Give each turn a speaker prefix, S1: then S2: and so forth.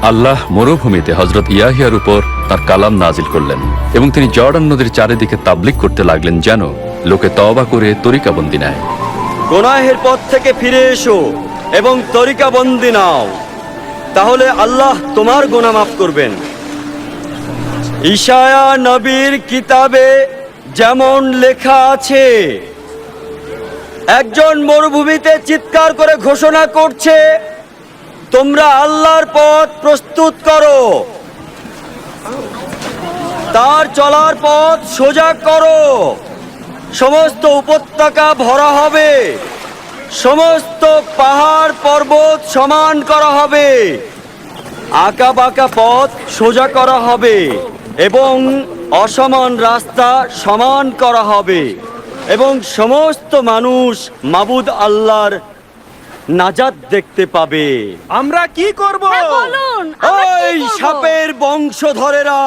S1: আল্লাহ মরুভূমিতে হযরত ইয়াহিয়ার উপর তার কালাম নাজিল করলেন এবং তিনি জর্ডান নদীর চারিদিকে তাবলীগ করতে লাগলেন যেন লোকে তওবা করে তরিকাবন্দি নেয়।
S2: গুনাহের পথ থেকে ফিরে এসো এবং তরিকাবন্দি নাও, তাহলে আল্লাহ তোমার গুনাহ মাফ করবেন। ঈশায়া নবীর কিতাবে যেমন লেখা আছে, একজন মরুভূমিতে চিৎকার করে ঘোষণা করছে, তোমরা আল্লাহর পথ প্রস্তুত করো, তার চলার পথ সোজা করো। সমস্ত উপত্যকা ভরা হবে, সমস্ত পাহাড় পর্বত সমান করা হবে, আঁকা বাঁকা পথ সোজা করা হবে এবং অসমান রাস্তা সমান করা হবে এবং সমস্ত মানুষ মাবুদ আল্লাহর নাজাত দেখতে পাবে।
S3: আমরা কি করব?
S4: হ্যাঁ, বলুন, আমরা কি
S2: ওই
S4: করব?
S2: সাপের বংশধরেরা